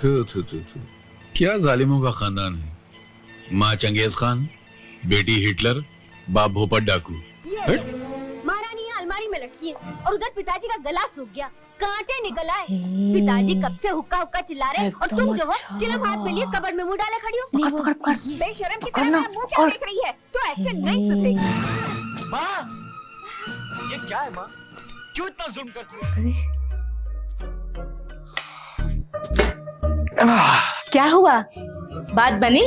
थू। क्या जालिमों का खानदान है। माँ चंगेज खान, बेटी हिटलर, बाप भोपत डाकू। महारानी अलमारी में लटकी है और उधर पिताजी का गला सूख गया, कांटे निकल आए। पिताजी कब से हुक्का हुक्का चिल्ला रहे और तुम जो हो चिलम हाथ में लिए कबर्ड में मुंह डाले खड़ी हो। पकड़ बेशरम की तरह मेरा मुंह क्या देख रही है? तो ऐसे नहीं सुधरेगी। माँ, ये क्या है माँ? क्यों इतना जुल्म करती है? क्या हुआ? बात बनी?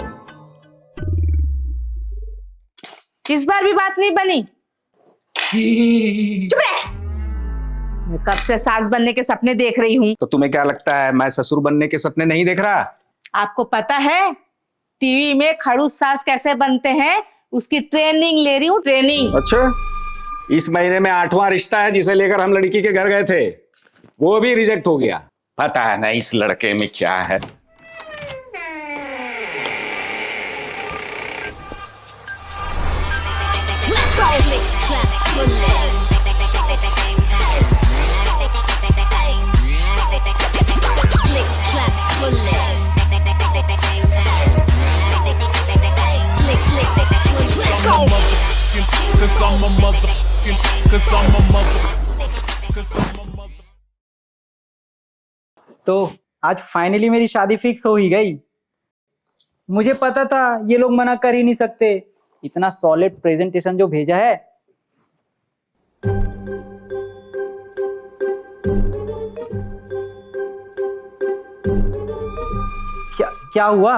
इस बार भी बात नहीं बनी। चुप रह। मैं कब से सास बनने के सपने देख रही हूँ। तो तुम्हें क्या लगता है मैं ससुर बनने के सपने नहीं देख रहा? आपको पता है टीवी में खड़ूस सास कैसे बनते हैं? उसकी ट्रेनिंग ले रही हूँ, ट्रेनिंग। अच्छा, इस महीने में 8वां रिश्ता है जिसे लेकर हम लड़की के घर गए थे, वो भी रिजेक्ट हो गया। पता है ना इस लड़के में क्या है। तो आज फाइनली मेरी शादी फिक्स हो ही गई। मुझे पता था ये लोग मना कर ही नहीं सकते, इतना सॉलिड प्रेजेंटेशन जो भेजा है। क्या हुआ?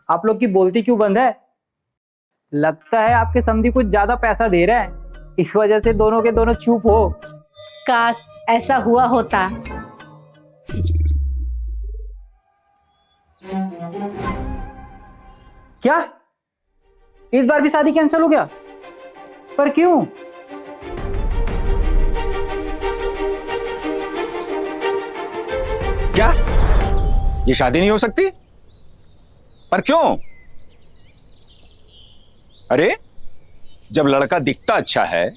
आप लोग की बोलती क्यों बंद है? लगता है आपके समधी कुछ ज्यादा पैसा दे रहा है, इस वजह से दोनों के दोनों चुप हो। काश ऐसा हुआ होता। क्या इस बार भी शादी कैंसिल हो गया? पर क्यों? क्या ये शादी नहीं हो सकती? पर क्यों? अरे जब लड़का दिखता अच्छा है,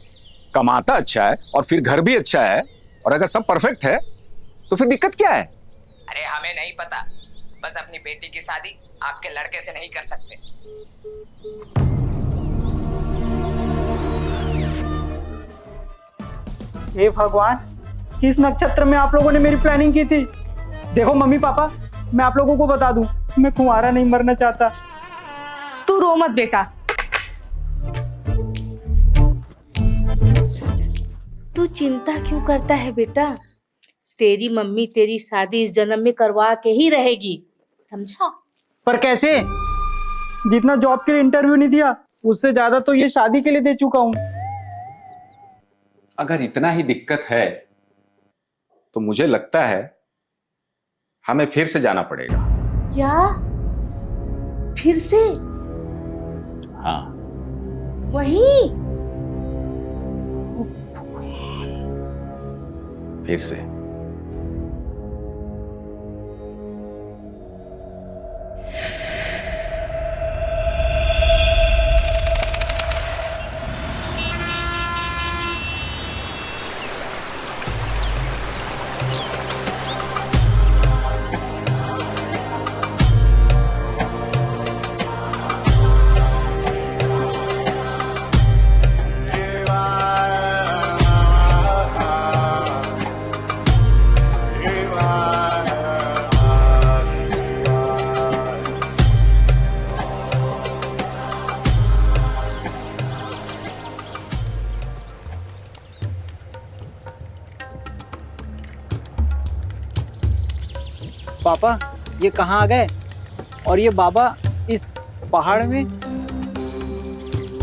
कमाता अच्छा है और फिर घर भी अच्छा है और अगर सब परफेक्ट है तो फिर दिक्कत क्या है? अरे हमें नहीं पता, बस अपनी बेटी की शादी आपके लड़के से नहीं कर सकते। हे भगवान, किस नक्षत्र में आप लोगों ने मेरी प्लानिंग की थी? देखो मम्मी पापा, मैं आप लोगों को बता दूं, मैं कुंवारा नहीं मरना चाहता। तू रो मत बेटा। तू चिंता क्यों करता है बेटा? तेरी मम्मी तेरी शादी इस जन्म में करवा के ही रहेगी, समझा? पर कैसे? जितना जॉब के लिए इंटरव्यू नहीं दिया उससे ज्यादा तो ये शादी के लिए दे चुका हूं। अगर इतना ही दिक्कत है तो मुझे लगता है हमें फिर से जाना पड़ेगा। क्या? फिर से? हाँ, वही फिर से। पापा ये कहाँ आ गए? और ये बाबा इस पहाड़ में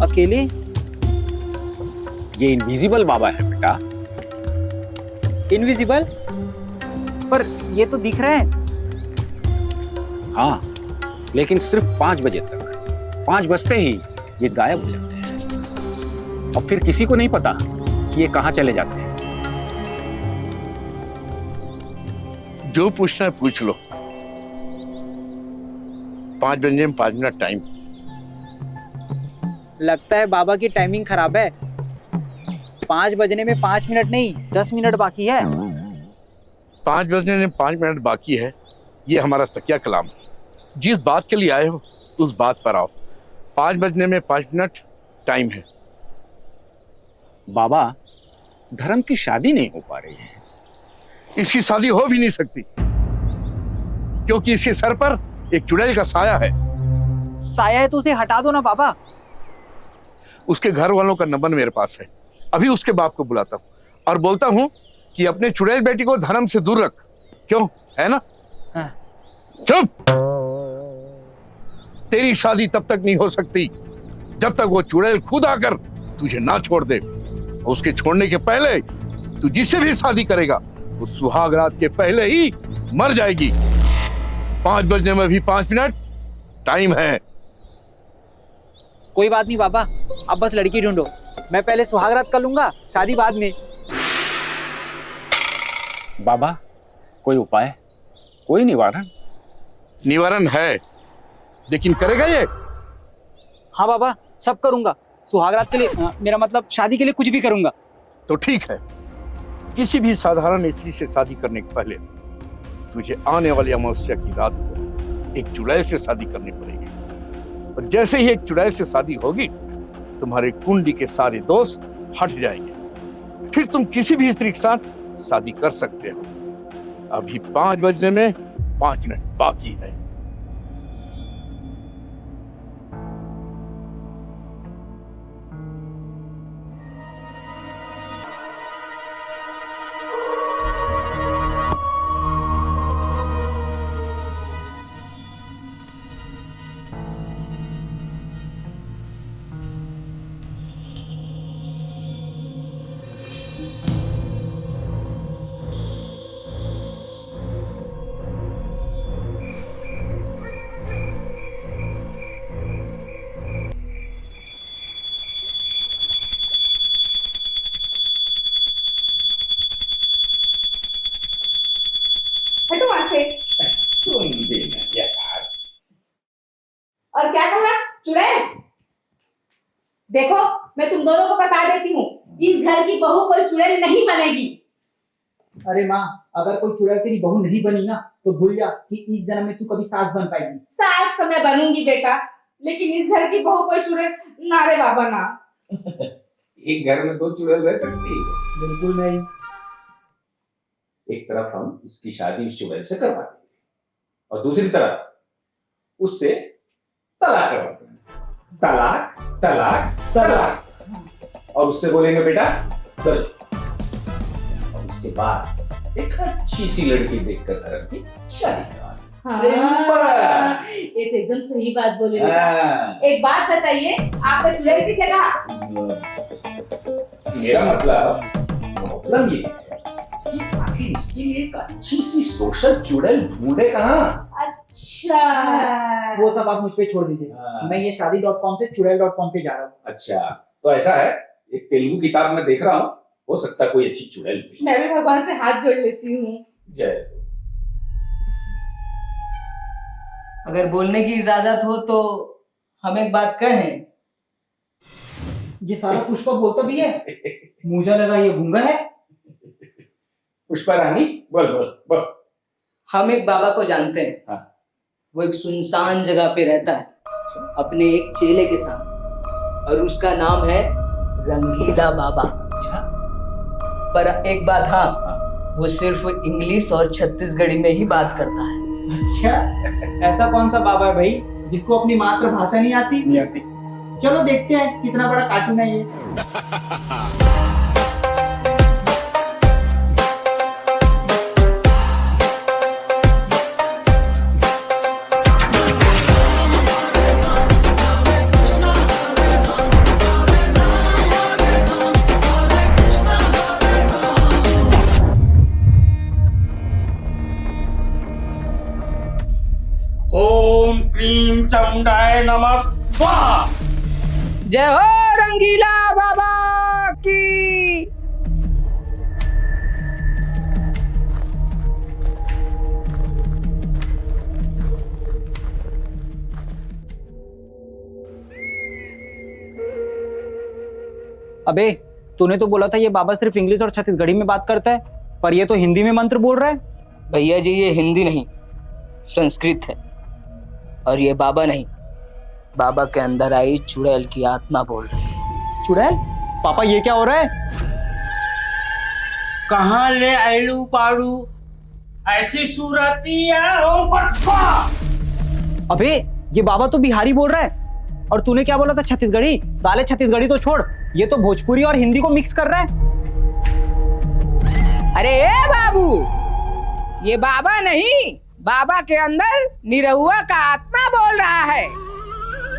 अकेले? ये इनविजिबल बाबा है बेटा। इनविजिबल? पर ये तो दिख रहे हैं। हाँ, लेकिन सिर्फ 5 बजे तक। 5 बजते ही ये गायब हो जाते हैं और फिर किसी को नहीं पता कि ये कहाँ चले जाते हैं। जो पूछना है पूछ लो। 5 बजने में 5 मिनट टाइम। लगता है बाबा की टाइमिंग खराब है। 5 बजने में 5 मिनट नहीं 10 मिनट बाकी है। 5 बजने में 5 मिनट बाकी है ये हमारा तकिया कलाम है। जिस बात के लिए आए हो उस बात पर आओ। 5 बजने में 5 मिनट टाइम है। बाबा, धर्म की शादी नहीं हो पा रही है। इसकी शादी हो भी नहीं सकती क्योंकि इसके सर पर एक चुड़ैल का साया है। साया है तो उसे हटा दो ना बाबा। उसके घर वालों का नंबर मेरे पास है। अभी उसके बाप को बुलाता हूँ और बोलता हूँ कि अपने चुड़ैल बेटी को धर्म से दूर रख। क्यों, है ना? हाँ। चुप। तेरी शादी तब तक नहीं हो सकती जब तक वो चुड़ैल खुद आकर तुझे ना छोड़ दे। उसके छोड़ने के पहले तू जिससे भी शादी करेगा वो सुहाग रात के पहले ही मर जाएगी। 5 बजने में भी 5 मिनट टाइम है। कोई बात नहीं बाबा, अब बस लड़की ढूंढो। मैं पहले सुहागरात कर लूंगा, शादी बाद में। बाबा, कोई उपाय, कोई निवारण? निवारण है, लेकिन करेगा ये? हाँ बाबा, सब करूंगा। सुहागरात के लिए मेरा मतलब शादी के लिए कुछ भी करूंगा। तो ठीक है। किसी भी साधारण स्त्री से शादी करने के पहले तुझे आने वाली अमावस्या की रात को एक चुड़ैल से शादी करनी पड़ेगी। और जैसे ही एक चुड़ैल से शादी होगी तुम्हारे कुंडली के सारे दोष हट जाएंगे। फिर तुम किसी भी स्त्री के साथ शादी कर सकते हो। अभी 5 बजने में 5 मिनट बाकी है। हटो वहां से। और क्या कहा? चुड़ैल? देखो, मैं तुम दोनों को बता देती हूँ, इस घर की बहू कोई चुड़ैल नहीं बनेगी। अरे माँ, अगर कोई चुड़ैल तेरी बहू नहीं बनी ना तो भूल जा कि इस जन्म में तू कभी सास बन पाएगी। सास तो मैं बनूंगी बेटा, लेकिन इस घर की बहू कोई चुड़ैल ना रे बाबा ना। एक घर में 2 चुड़ैल रह सकती है? बिल्कुल नहीं। एक तरफ हम इसकी शादी उस चुड़ैल से करवा देंगे और दूसरी तरफ उससे तलाक करवा देंगे। तलाक, तलाक, तलाक। और उससे बोलेंगे बेटा कर। और उसके बाद एक अच्छी सी लड़की देखकर धर्म की शादी करवा देंगे। सिंपल। ये तो एकदम सही बात बोले बेटा। एक बात बताइए, आपने चुड़ैल किसे कहा? मेरा मतलब ये है कि आखिर इसके लिए एक अच्छी सी सोशल चुड़ैल ढूंढे कहाँ? अच्छा, वो सब आप मुझ पे छोड़ दीजिए। मैं ये शादी.com से चुड़ैल.com पे जा रहा हूँ। अच्छा, तो ऐसा है, एक तेलुगु किताब में देख रहा हूँ, हो सकता है कोई अच्छी चुड़ैल मिले। मैं भी भगवान से हाथ जोड़ लेती हूँ। जय। अगर बोलने की इजाजत हो तो हम एक बात कहें। ये सारा पुष्पा बोलता भी है। मुझे लगा ये गूंगा है। पुष्पा रानी, बोल बोल बोल। हम एक बाबा को जानते हैं। हाँ। वो एक सुनसान जगह पे रहता है अपने एक चेले के साथ, और उसका नाम है रंगीला बाबा। अच्छा। पर एक बात, हाँ, वो सिर्फ इंग्लिश और छत्तीसगढ़ी में ही बात करता है। अच्छा, ऐसा कौन सा बाबा है भाई जिसको अपनी मातृभाषा नहीं आती? नहीं आती। चलो देखते हैं कितना बड़ा कार्टून है ये। ओम क्रीम चामुंडाय नमः स्वाहा। जय हो रंगीला बाबा की। अबे, तूने तो बोला था ये बाबा सिर्फ इंग्लिश और छत्तीसगढ़ी में बात करता है, पर ये तो हिंदी में मंत्र बोल रहा है। भैया जी, ये हिंदी नहीं, संस्कृत है और ये बाबा नहीं, बाबा के अंदर आई चुड़ैल की आत्मा बोल रही है। चुड़ैल? पापा ये क्या हो रहा है? कहाँ ले आलू पाड़ू ऐसी सूरतिया हो पटवा। अबे ये बाबा तो बिहारी बोल रहा है और तूने क्या बोला था? छत्तीसगढ़ी? साले छत्तीसगढ़ी तो छोड़, ये तो भोजपुरी और हिंदी को मिक्स कर रहा है। अरे ए बाबू, ये बाबा नहीं, बाबा के अंदर निरहुआ का आत्मा बोल रहा है।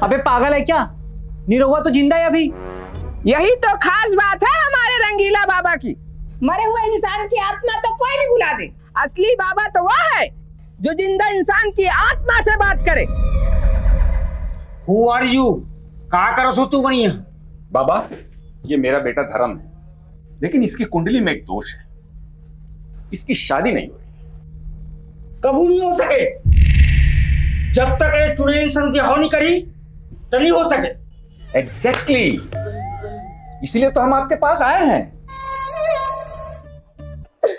अबे पागल है क्या? निरहुआ तो जिंदा है अभी। यही तो खास बात है हमारे रंगीला बाबा की। मरे हुए इंसान की आत्मा तो कोई भी बुला दे, असली बाबा तो वह है जो जिंदा इंसान की आत्मा से बात करे। Who are you? कहा करो तो तू बनी है? बाबा, ये मेरा बेटा धर्म है, लेकिन इसकी कुंडली में एक दोष है, इसकी शादी नहीं हो रही। कबूल नहीं हो सके जब तक ये चुड़ैल संग ब्याह नहीं करी तो नहीं हो सके। एग्जैक्टली, इसीलिए तो हम आपके पास आए हैं।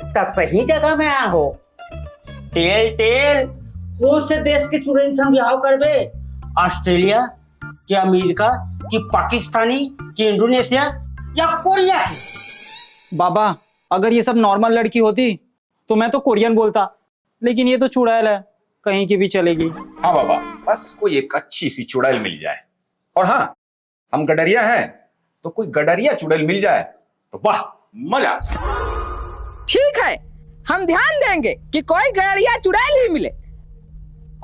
तो सही जगह में आया हो। टेल कौन से देश के चुड़ैल संग ब्याह करबे? ऑस्ट्रेलिया कि अमेरिका कि पाकिस्तानी कि इंडोनेशिया या कोरिया की? बाबा अगर ये सब नॉर्मल लड़की होती तो मैं तो कोरियन बोलता, लेकिन ये तो चुड़ैल है, कहीं की भी चलेगी। हाँ बाबा, बस कोई एक अच्छी सी चुड़ैल मिल जाए। और हाँ, हम गडरिया हैं, तो कोई गडरिया चुड़ैल मिल जाए तो वाह, मजा आ जाए। ठीक है, हम ध्यान देंगे कि कोई गड़िया चुड़ैल ही मिले।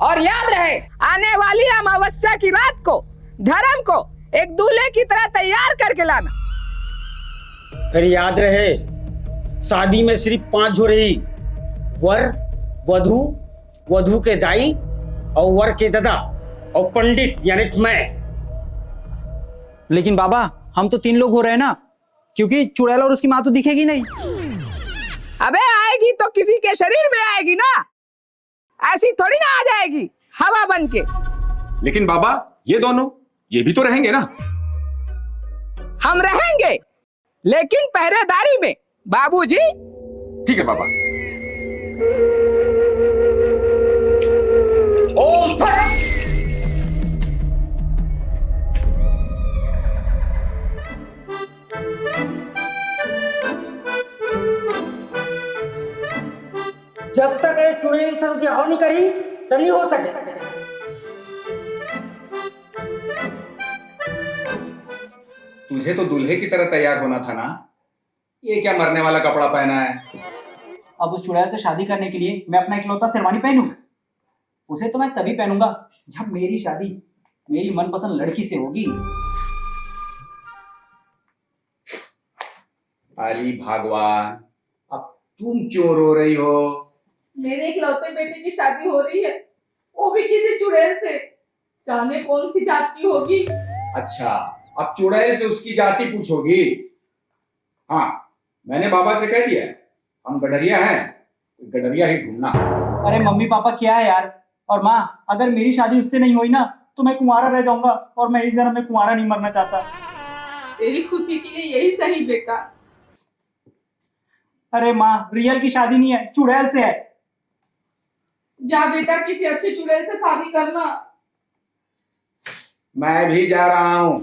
और याद रहे, आने वाली अमावस्या की रात को धर्म को एक दूल्हे की तरह तैयार करके लाना। फिर याद रहे, शादी में सिर्फ 5 जोड़े ही, वर, वधू, वधू के दाई और वर के दादा और पंडित यानी कि मैं। लेकिन बाबा हम तो 3 लोग हो रहे हैं ना, क्योंकि चुड़ैल और उसकी माँ तो दिखेगी नहीं। अबे आएगी तो किसी के शरीर में आएगी ना, ऐसी थोड़ी ना आ जाएगी हवा बन के। लेकिन बाबा ये दोनों, ये भी तो रहेंगे ना? हम रहेंगे, लेकिन पहरेदारी में बाबूजी। ठीक है बाबा। ओम फट। जब तक ये चुड़ैल संग ब्याह नहीं करी तो नहीं हो सके। तुझे तो दूल्हे की तरह तैयार होना था ना, ये क्या मरने वाला कपड़ा पहना है? अब उस चुड़ैल से शादी करने के लिए मैं अपना इकलौता शेरवानी पहनूं? उसे तो मैं तभी पहनूंगा जब मेरी शादी मेरी मनपसंद लड़की से होगी। अरे भगवान, अब तुम क्यों रो रही हो? मेरे इकलौते बेटे की शादी हो रही है, वो भी किसी चुड़ैल से। जाने कौन सी जात की होगी। अच्छा, अब चुड़ैल से उसकी जाति पूछोगी? हाँ, मैंने बाबा से कह दिया, हम गडरिया हैं, गडरिया ही ढूंढना। अरे मम्मी पापा क्या है यार, और माँ अगर मेरी शादी उससे नहीं हुई ना तो मैं कुंवारा रह जाऊंगा, और मैं इस जन्म में कुंवारा नहीं मरना चाहता। तेरी खुशी के लिए यही सही बेटा। अरे माँ रियल की शादी नहीं है, चुड़ैल से है। जा बेटा, किसी अच्छे चुड़ैल से शादी करना। मैं भी जा रहा हूँ।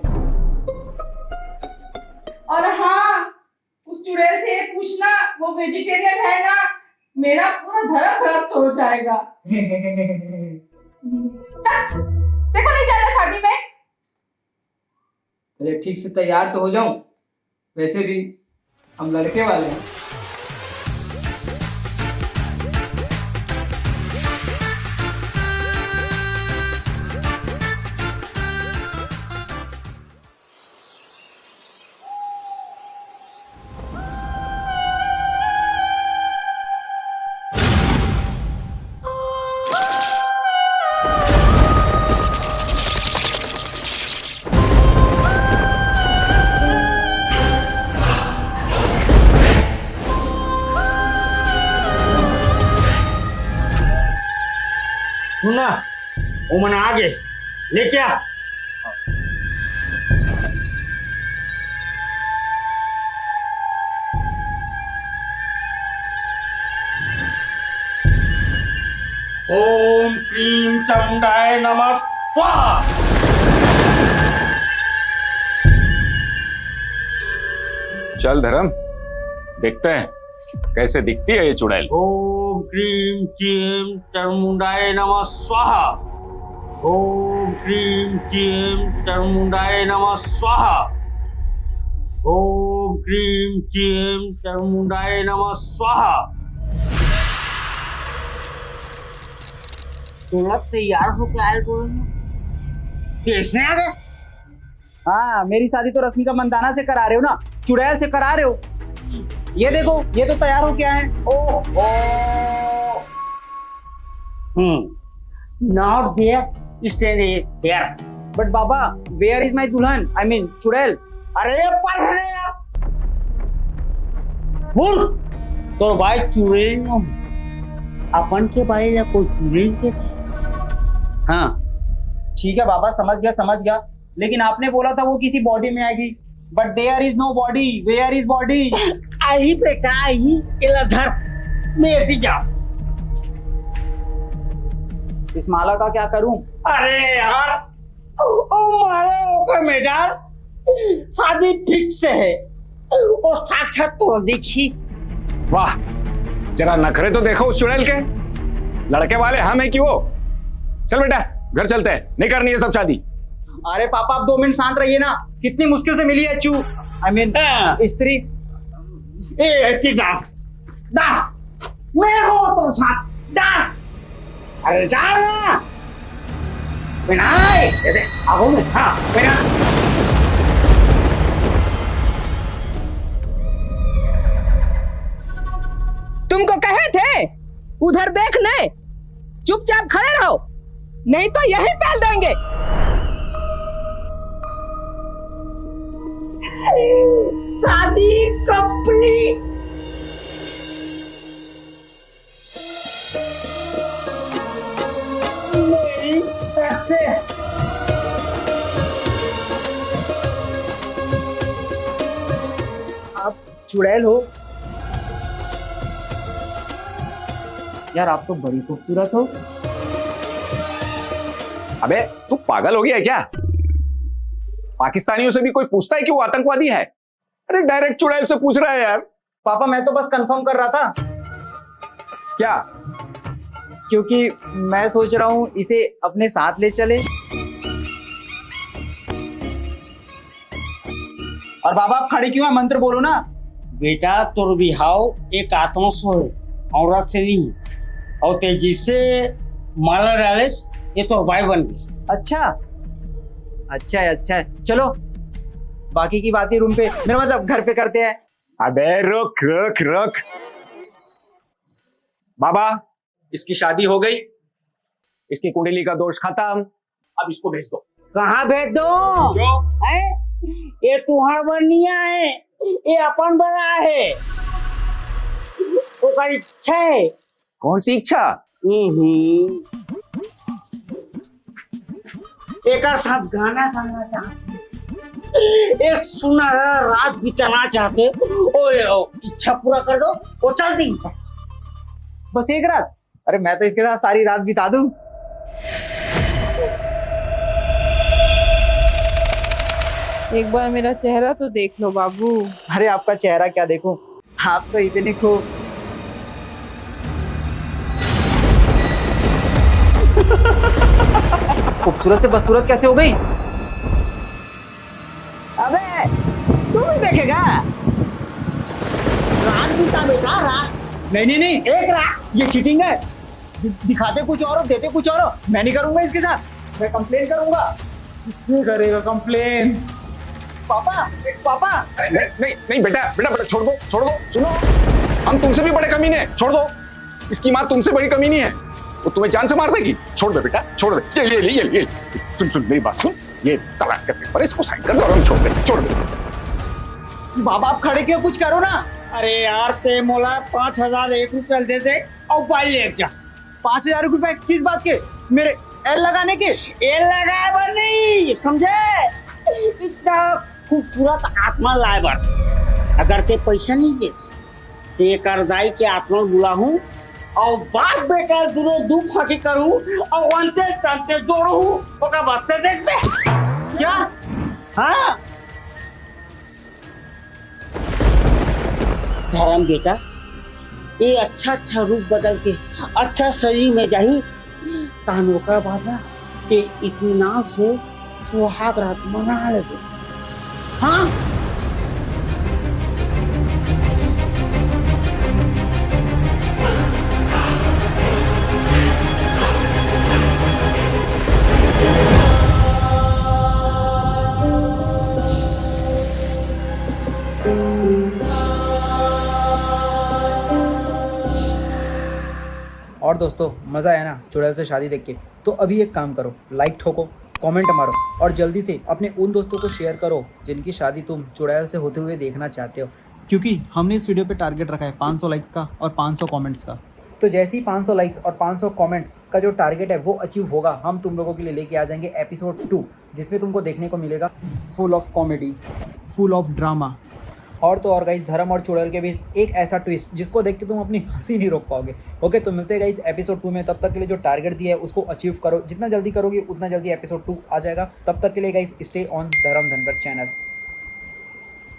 और हाँ, उस चुड़ैल से ये पूछना वो वेजिटेरियन है ना, मेरा पूरा धर्म भ्रष्ट हो जाएगा। देखो नहीं जाना शादी में। पहले ठीक से तैयार तो हो जाऊं, वैसे भी हम लड़के वाले हैं। सुना, वो मन आगे ले क्या? ओ ओम क्रीम चामुंडाय नमः स्वाहा। चल धर्म, देखते हैं कैसे दिखती है ये चुड़ैल। ओम क्रीम चीम चामुंडाय नमः स्वाहा। ओम क्रीम चीम चामुंडाय नमः स्वाहा। ओम क्रीम चीम चामुंडाय नमः स्वाहा। तुम तैयार हो क्या कैसे आ गए? हाँ, मेरी शादी तो रश्मिका मंदाना से करा रहे हो ना, चुड़ैल से करा रहे हो। ये देखो, ये तो तैयार हो क्या है। Not there stand is there. But बाबा, वेयर इज माई दुल्हन, आई मीन चुड़ैल। अरे पढ़ने बोल तो भाई चुड़ैल अपन के भाई या कोई चुड़ैल के थे। हाँ ठीक है बाबा, समझ गया, लेकिन आपने बोला था वो किसी बॉडी में आएगी। But there is no body, where is body. आई बेटा आई इलाधर मेरी जा। इस माला का क्या करूं? अरे यार ओ मारो का मैदान शादी फिक्स है। वो साक्षात तो देखी। वाह, जरा नखरे तो देखो उस चुड़ैल के। लड़के वाले हम है कि वो। चल बेटा घर चलते हैं, नहीं करनी है सब शादी। अरे पापा आप 2 मिनट शांत रहिए ना, कितनी मुश्किल से मिली है चू, आई मीन स्त्री। मैं हो तो साथ डा। अरे जा ना विनाय आओ में। हाँ तुमको कहे थे उधर देखने, चुपचाप खड़े रहो नहीं तो यही पहल देंगे। शादी कंप्लीट। मेरी तरफ से आप चुड़ैल हो यार, आप तो बड़ी खूबसूरत हो। अबे तू पागल हो गया है क्या? पाकिस्तानियों से भी कोई पूछता है कि वो आतंकवादी है? अरे डायरेक्ट चुड़ैल से पूछ रहा है यार। पापा मैं तो बस कंफर्म कर रहा था। क्या? क्योंकि मैं सोच रहा हूं इसे अपने साथ ले चले। और बाबा आप खड़े क्यों हैं? मंत्र बोलो ना। बेटा तोर बिहाव एक आत्मा सो है, औरत से नहीं। और तेजी से माला डाले ये तो भाई बन गई। अच्छा है, चलो बाकी की बातें रूम पे, मेरा मतलब घर पे करते हैं। अबे रुक रुक रुक बाबा, इसकी शादी हो गई, इसकी कुंडली का दोष खत्म, अब इसको भेज दो। कहाँ भेज दो? ये तुहार बनिया है, ये अपन बना है। ओकर इच्छा है। कौन सी इच्छा? एक साथ गाना गाना चाहते, एक सुनहरा रात बिताना चाहते। ओ इच्छा पूरा कर दो, वो चल दी। बस एक रात? अरे मैं तो इसके साथ सारी रात बिता दूं। एक बार मेरा चेहरा तो देख लो बाबू। अरे आपका चेहरा क्या देखूं, आप तो इतनी खूबसूरत से बदसूरत कैसे हो गई? अबे तू भी देखेगा? रात बिता बेटा, रात। नहीं एक रात, ये चीटिंग है। दिखाते कुछ और देते कुछ और। मैं नहीं करूंगा इसके साथ, मैं कंप्लेन करूंगा। किसने करेगा कंप्लेन? पापा नहीं बेटा छोड़ दो। सुनो, हम तुमसे भी बड़े कमीने हैं, छोड़ दो। इसकी माँ तुमसे बड़ी कमीनी है, वो तुम्हें जान से मार देगी। छोड़ दे बेटा, छोड़ दे। ये सुन मेरी बात सुन, ये तलाक करने पर इसको साइन कर दो और हम छोड़ दे। बाबा आप खड़े क्यों, कुछ करो ना। अरे यार ते मोला 5001 रुपया दे दे और पाई ले जा। 5000 रुपए किस बात के? मेरे एल लगाने के? एल लगाए बर नहीं, समझे? इतना खूबसूरत आत्मा लाए बर। अगर ते पैसा नहीं दे ते करदाई के आत्मा बुला हूँ और बाप बेटा दोनों दू फाटी करूं और वनसे तंते जोड़ू ओका बात से देख बे क्या हाँ धर्म बेटा ये अच्छा रूप बदल के अच्छा शरीर में जाही कानों का बात ना कि इत्मीनान से सुहाग रात मना ले हाँ और दोस्तों मज़ा आया ना चुड़ैल से शादी देख के? तो अभी एक काम करो, लाइक ठोको, कमेंट मारो और जल्दी से अपने उन दोस्तों को शेयर करो जिनकी शादी तुम चुड़ैल से होते हुए देखना चाहते हो, क्योंकि हमने इस वीडियो पे टारगेट रखा है 500 लाइक्स का और 500 कमेंट्स का। तो जैसे ही 500 लाइक्स और 500 कमेंट्स का जो टारगेट है वो अचीव होगा, हम तुम लोगों के लिए लेके आ जाएंगे एपिसोड 2, जिसमें तुमको देखने को मिलेगा full of comedy, full of drama और तो और गाइस धर्म और चुड़ैल के बीच एक ऐसा ट्विस्ट जिसको देख के तुम अपनी हंसी नहीं रोक पाओगे। ओके, तो मिलते हैं गाइस एपिसोड 2 में। तब तक के लिए जो टारगेट दिया है उसको अचीव करो, जितना जल्दी करोगे उतना जल्दी एपिसोड 2 आ जाएगा। तब तक के लिए गाइस स्टे ऑन धर्म धनकर चैनल।